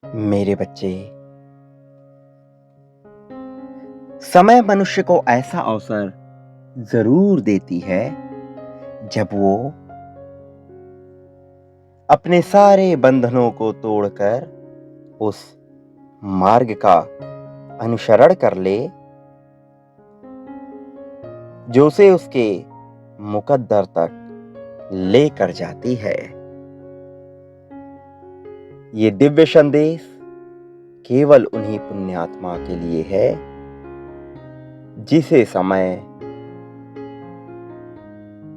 मेरे बच्चे, समय मनुष्य को ऐसा अवसर जरूर देती है जब वो अपने सारे बंधनों को तोड़कर उस मार्ग का अनुसरण कर ले जो उसे उसके मुकद्दर तक लेकर जाती है। ये दिव्य संदेश केवल उन्हीं पुण्यात्मा के लिए है जिसे समय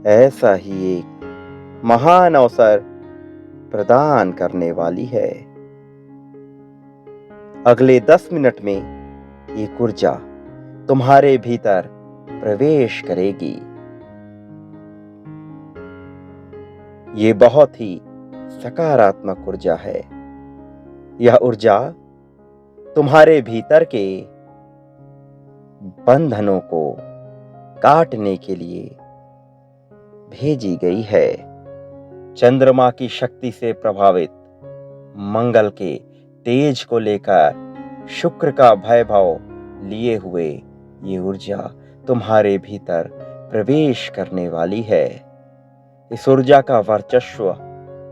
ऐसा ही एक महान अवसर प्रदान करने वाली है। अगले 10 मिनट में एक ऊर्जा तुम्हारे भीतर प्रवेश करेगी। ये बहुत ही सकारात्मक ऊर्जा है। यह ऊर्जा तुम्हारे भीतर के बंधनों को काटने के लिए भेजी गई है। चंद्रमा की शक्ति से प्रभावित मंगल के तेज को लेकर शुक्र का वैभव लिए हुए ये ऊर्जा तुम्हारे भीतर प्रवेश करने वाली है। इस ऊर्जा का वर्चस्व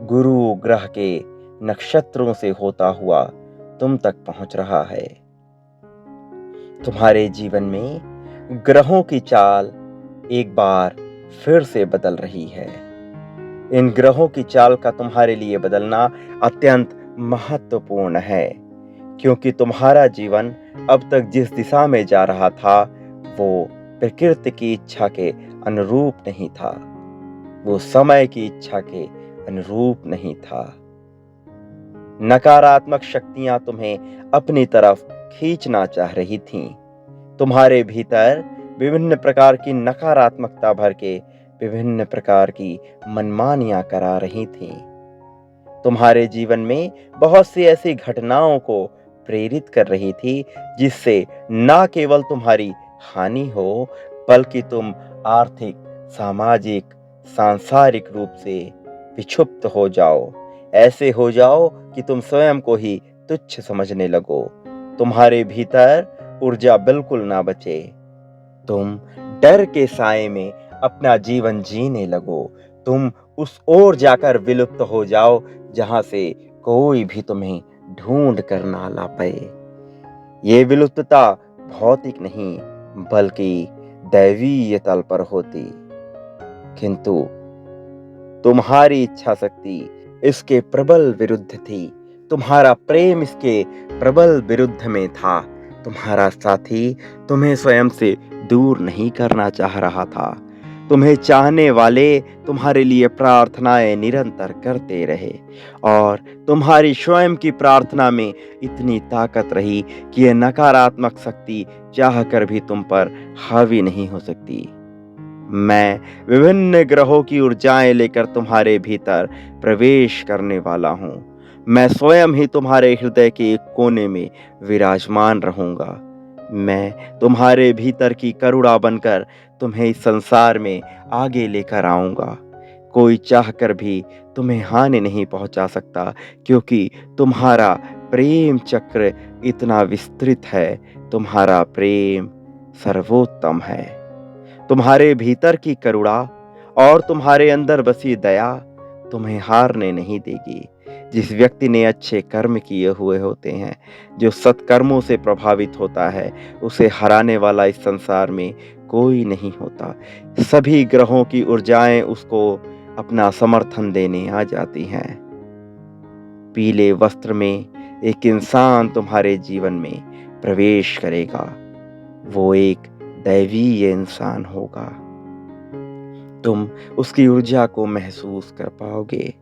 गुरु ग्रह के नक्षत्रों से होता हुआ तुम तक पहुंच रहा है। तुम्हारे जीवन में ग्रहों की चाल एक बार फिर से बदल रही है। इन ग्रहों की चाल का तुम्हारे लिए बदलना अत्यंत महत्वपूर्ण है, क्योंकि तुम्हारा जीवन अब तक जिस दिशा में जा रहा था वो प्रकृति की इच्छा के अनुरूप नहीं था, वो समय की इच्छा के अनुरूप नहीं था। नकारात्मक शक्तियां तुम्हें अपनी तरफ खींचना चाह रही थीं। तुम्हारे भीतर विभिन्न प्रकार की नकारात्मकता भर के विभिन्न प्रकार की मनमानियां करा रही थीं। तुम्हारे जीवन में बहुत सी ऐसी घटनाओं को प्रेरित कर रही थी जिससे न केवल तुम्हारी हानि हो बल्कि तुम आर्थिक, सामाजिक, सांसारिक रूप से विक्षुब्ध हो जाओ। ऐसे हो जाओ कि तुम स्वयं को ही तुच्छ समझने लगो। तुम्हारे भीतर ऊर्जा बिल्कुल ना बचे। तुम डर के साए में अपना जीवन जीने लगो। तुम उस ओर जाकर विलुप्त हो जाओ जहां से कोई भी तुम्हें ढूंढ कर ना ला पाए। ये विलुप्तता भौतिक नहीं बल्कि दैवीय तल पर होती, किंतु तुम्हारी इच्छा शक्ति इसके प्रबल विरुद्ध थी। तुम्हारा प्रेम इसके प्रबल विरुद्ध में था। तुम्हारा साथी तुम्हें स्वयं से दूर नहीं करना चाह रहा था। तुम्हें चाहने वाले तुम्हारे लिए प्रार्थनाएं निरंतर करते रहे और तुम्हारी स्वयं की प्रार्थना में इतनी ताकत रही कि यह नकारात्मक शक्ति चाहकर भी तुम पर हावी नहीं हो सकती। मैं विभिन्न ग्रहों की ऊर्जाएं लेकर तुम्हारे भीतर प्रवेश करने वाला हूं। मैं स्वयं ही तुम्हारे हृदय के एक कोने में विराजमान रहूंगा। मैं तुम्हारे भीतर की करुणा बनकर तुम्हें इस संसार में आगे लेकर आऊंगा। कोई चाहकर भी तुम्हें हानि नहीं पहुंचा सकता, क्योंकि तुम्हारा प्रेम चक्र इतना विस्तृत है। तुम्हारा प्रेम सर्वोत्तम है। तुम्हारे भीतर की करुणा और तुम्हारे अंदर बसी दया तुम्हें हारने नहीं देगी। जिस व्यक्ति ने अच्छे कर्म किए हुए होते हैं, जो सत्कर्मों से प्रभावित होता है, उसे हराने वाला इस संसार में कोई नहीं होता। सभी ग्रहों की ऊर्जाएं उसको अपना समर्थन देने आ जाती हैं। पीले वस्त्र में एक इंसान तुम्हारे जीवन में प्रवेश करेगा। वो एक दैवीय इंसान होगा। तुम उसकी ऊर्जा को महसूस कर पाओगे।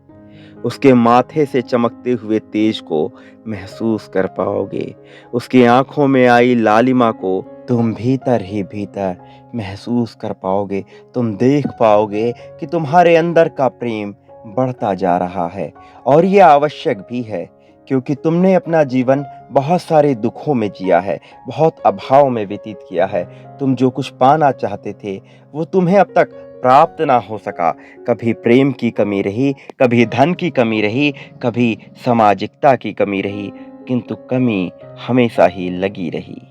उसके माथे से चमकते हुए तेज को महसूस कर पाओगे। उसकी आंखों में आई लालिमा को तुम भीतर ही भीतर महसूस कर पाओगे। तुम देख पाओगे कि तुम्हारे अंदर का प्रेम बढ़ता जा रहा है, और यह आवश्यक भी है, क्योंकि तुमने अपना जीवन बहुत सारे दुखों में जिया है, बहुत अभाव में व्यतीत किया है। तुम जो कुछ पाना चाहते थे वो तुम्हें अब तक प्राप्त ना हो सका। कभी प्रेम की कमी रही, कभी धन की कमी रही, कभी सामाजिकता की कमी रही, किंतु कमी हमेशा ही लगी रही।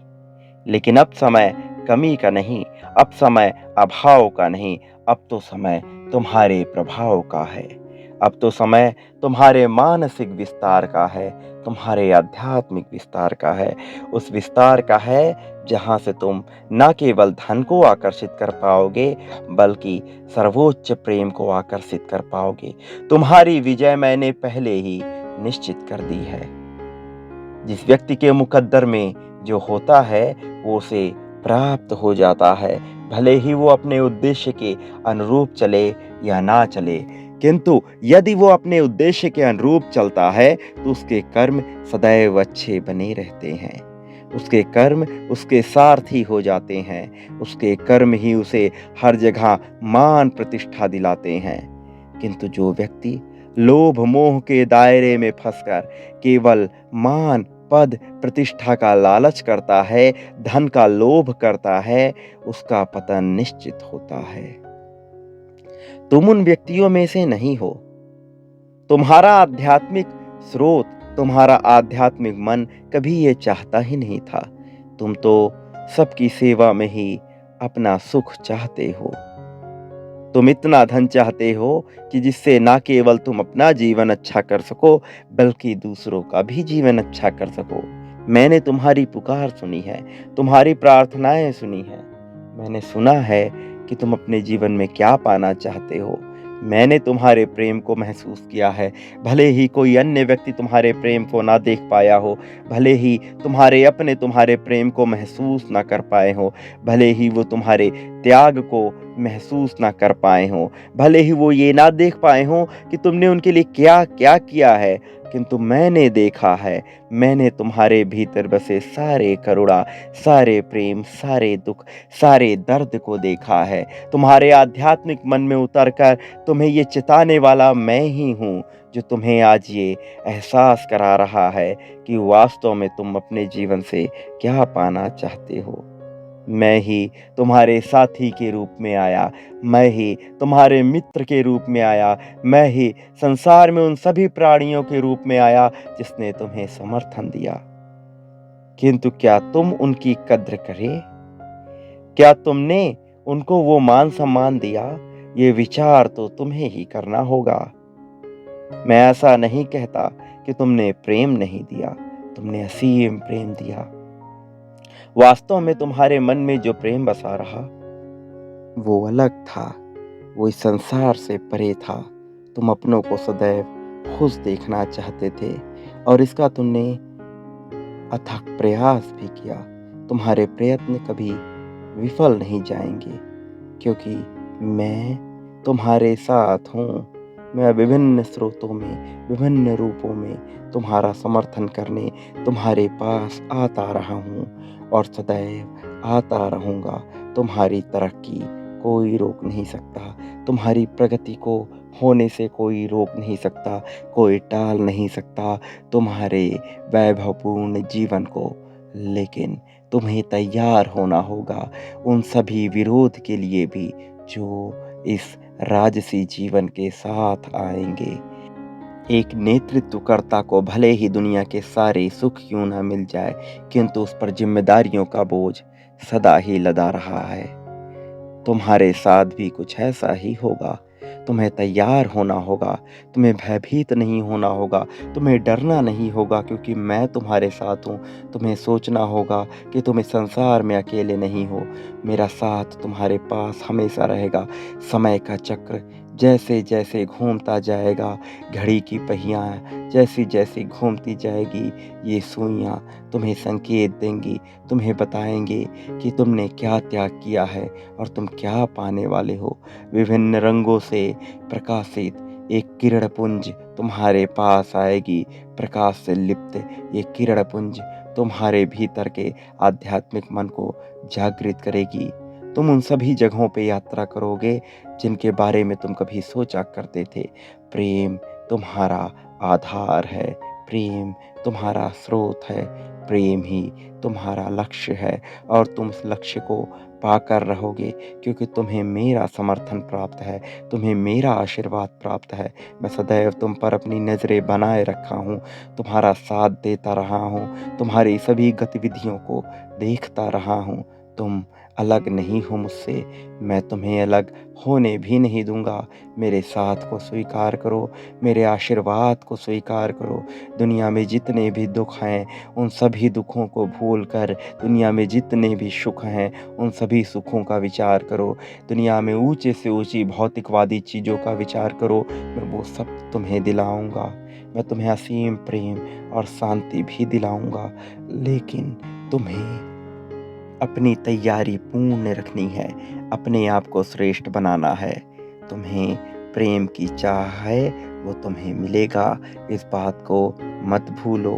लेकिन अब समय कमी का नहीं, अब समय अभाव का नहीं, अब तो समय तुम्हारे प्रभाव का है। अब तो समय तुम्हारे मानसिक विस्तार का है, तुम्हारे आध्यात्मिक विस्तार का है। उस विस्तार का है जहाँ से तुम न केवल धन को आकर्षित कर पाओगे, बल्कि सर्वोच्च प्रेम को आकर्षित कर पाओगे। तुम्हारी विजय मैंने पहले ही निश्चित कर दी है। जिस व्यक्ति के मुकद्दर में जो होता है वो उसे प्राप्त हो जाता है, भले ही वो अपने उद्देश्य के अनुरूप चले या ना चले। किंतु यदि वो अपने उद्देश्य के अनुरूप चलता है तो उसके कर्म सदैव अच्छे बने रहते हैं। उसके कर्म उसके सारथी हो जाते हैं, उसके कर्म ही उसे हर जगह मान प्रतिष्ठा दिलाते हैं। किंतु जो व्यक्ति लोभ मोह के दायरे में फंसकर केवल मान पद प्रतिष्ठा का लालच करता है, धन का लोभ करता है, उसका पतन निश्चित होता है। तुम उन व्यक्तियों में से नहीं हो। तुम्हारा आध्यात्मिक स्रोत, तुम्हारा आध्यात्मिक मन कभी ये चाहता ही नहीं था। तुम तो सबकी सेवा में ही अपना सुख चाहते हो। तुम इतना धन चाहते हो कि जिससे ना केवल तुम अपना जीवन अच्छा कर सको, बल्कि दूसरों का भी जीवन अच्छा कर सको। मैंने तुम्हारी पुकार सुनी है, तुम्हारी प्रार्थनाएं सुनी है। मैंने सुना है कि तुम अपने जीवन में क्या पाना चाहते हो। मैंने तुम्हारे प्रेम को महसूस किया है। भले ही कोई अन्य व्यक्ति तुम्हारे प्रेम को ना देख पाया हो, भले ही तुम्हारे अपने तुम्हारे प्रेम को महसूस ना कर पाए हो, भले ही वो तुम्हारे त्याग को महसूस ना कर पाए हों, भले ही वो ये ना देख पाए हों कि तुमने उनके लिए क्या क्या किया है, किंतु मैंने देखा है। मैंने तुम्हारे भीतर बसे सारे करुणा, सारे प्रेम, सारे दुख, सारे दर्द को देखा है। तुम्हारे आध्यात्मिक मन में उतरकर तुम्हें ये चिताने वाला मैं ही हूँ, जो तुम्हें आज ये एहसास करा रहा है कि वास्तव में तुम अपने जीवन से क्या पाना चाहते हो। मैं ही तुम्हारे साथी के रूप में आया, मैं ही तुम्हारे मित्र के रूप में आया, मैं ही संसार में उन सभी प्राणियों के रूप में आया जिसने तुम्हें समर्थन दिया। किंतु क्या तुम उनकी कद्र करे? क्या तुमने उनको वो मान सम्मान दिया? ये विचार तो तुम्हें ही करना होगा। मैं ऐसा नहीं कहता कि तुमने प्रेम नहीं दिया, तुमने असीम प्रेम दिया। वास्तव में तुम्हारे मन में जो प्रेम बसा रहा वो अलग था, वो इस संसार से परे था। तुम अपनों को सदैव खुश देखना चाहते थे और इसका तुमने अथक प्रयास भी किया। तुम्हारे प्रयत्न कभी विफल नहीं जाएंगे, क्योंकि मैं तुम्हारे साथ हूँ। मैं विभिन्न स्रोतों में, विभिन्न रूपों में तुम्हारा समर्थन करने तुम्हारे पास आता रहा हूँ और सदैव आता रहूँगा। तुम्हारी तरक्की कोई रोक नहीं सकता, तुम्हारी प्रगति को होने से कोई रोक नहीं सकता, कोई टाल नहीं सकता तुम्हारे वैभवपूर्ण जीवन को। लेकिन तुम्हें तैयार होना होगा उन सभी विरोध के लिए भी जो इस राजसी जीवन के साथ आएंगे। एक नेतृत्वकर्ता को भले ही दुनिया के सारे सुख क्यों ना मिल जाए, किंतु उस पर जिम्मेदारियों का बोझ सदा ही लदा रहा है। तुम्हारे साथ भी कुछ ऐसा ही होगा। तुम्हें तैयार होना होगा, तुम्हें भयभीत नहीं होना होगा, तुम्हें डरना नहीं होगा, क्योंकि मैं तुम्हारे साथ हूँ। तुम्हें सोचना होगा कि तुम इस संसार में अकेले नहीं हो, मेरा साथ तुम्हारे पास हमेशा रहेगा। समय का चक्र जैसे जैसे घूमता जाएगा, घड़ी की पहियाँ जैसी जैसी घूमती जाएगी, ये सुइयाँ तुम्हें संकेत देंगी, तुम्हें बताएंगे कि तुमने क्या त्याग किया है और तुम क्या पाने वाले हो। विभिन्न रंगों से प्रकाशित एक किरण पुंज तुम्हारे पास आएगी। प्रकाश से लिप्त ये किरण पुंज तुम्हारे भीतर के आध्यात्मिक मन को जागृत करेगी। तुम उन सभी जगहों पे यात्रा करोगे जिनके बारे में तुम कभी सोचा करते थे। प्रेम तुम्हारा आधार है, प्रेम तुम्हारा स्रोत है, प्रेम ही तुम्हारा लक्ष्य है और तुम उस लक्ष्य को पाकर रहोगे, क्योंकि तुम्हें मेरा समर्थन प्राप्त है, तुम्हें मेरा आशीर्वाद प्राप्त है। मैं सदैव तुम पर अपनी नज़रें बनाए रखा हूँ, तुम्हारा साथ देता रहा हूँ, तुम्हारी सभी गतिविधियों को देखता रहा हूँ। तुम अलग नहीं हो मुझसे, मैं तुम्हें अलग होने भी नहीं दूँगा। मेरे साथ को स्वीकार करो, मेरे आशीर्वाद को स्वीकार करो। दुनिया में जितने भी दुःख हैं, उन सभी दुखों को भूलकर दुनिया में जितने भी सुख हैं, उन सभी सुखों का विचार करो। दुनिया में ऊँचे से ऊँची भौतिकवादी चीज़ों का विचार करो, मैं वो सब तुम्हें दिलाऊँगा। मैं तुम्हें असीम प्रेम और शांति भी दिलाऊँगा, लेकिन तुम्हें अपनी तैयारी पूर्ण रखनी है, अपने आप को श्रेष्ठ बनाना है। तुम्हें प्रेम की चाह है, वो तुम्हें मिलेगा, इस बात को मत भूलो।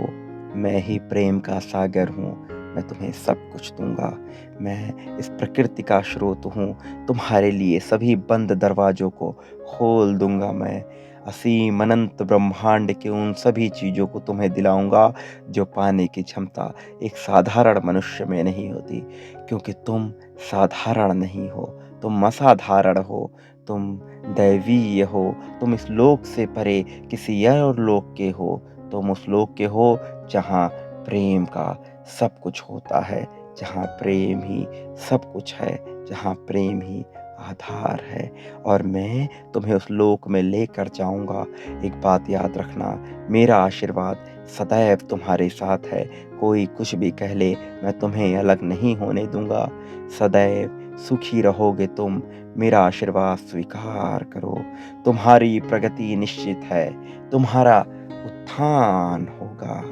मैं ही प्रेम का सागर हूँ, मैं तुम्हें सब कुछ दूँगा। मैं इस प्रकृति का स्रोत हूँ, तुम्हारे लिए सभी बंद दरवाज़ों को खोल दूँगा मैं। असीम अनंत ब्रह्मांड के उन सभी चीज़ों को तुम्हें दिलाऊँगा, जो पाने की क्षमता एक साधारण मनुष्य में नहीं होती, क्योंकि तुम साधारण नहीं हो, तुम असाधारण हो, तुम दैवीय हो, तुम इस लोक से परे किसी और लोक के हो, तुम उस लोक के हो जहाँ प्रेम का सब कुछ होता है, जहाँ प्रेम ही सब कुछ है, जहाँ प्रेम ही आधार है, और मैं तुम्हें उस लोक में लेकर जाऊंगा। एक बात याद रखना, मेरा आशीर्वाद सदैव तुम्हारे साथ है। कोई कुछ भी कह ले, मैं तुम्हें अलग नहीं होने दूंगा। सदैव सुखी रहोगे तुम, मेरा आशीर्वाद स्वीकार करो। तुम्हारी प्रगति निश्चित है, तुम्हारा उत्थान होगा।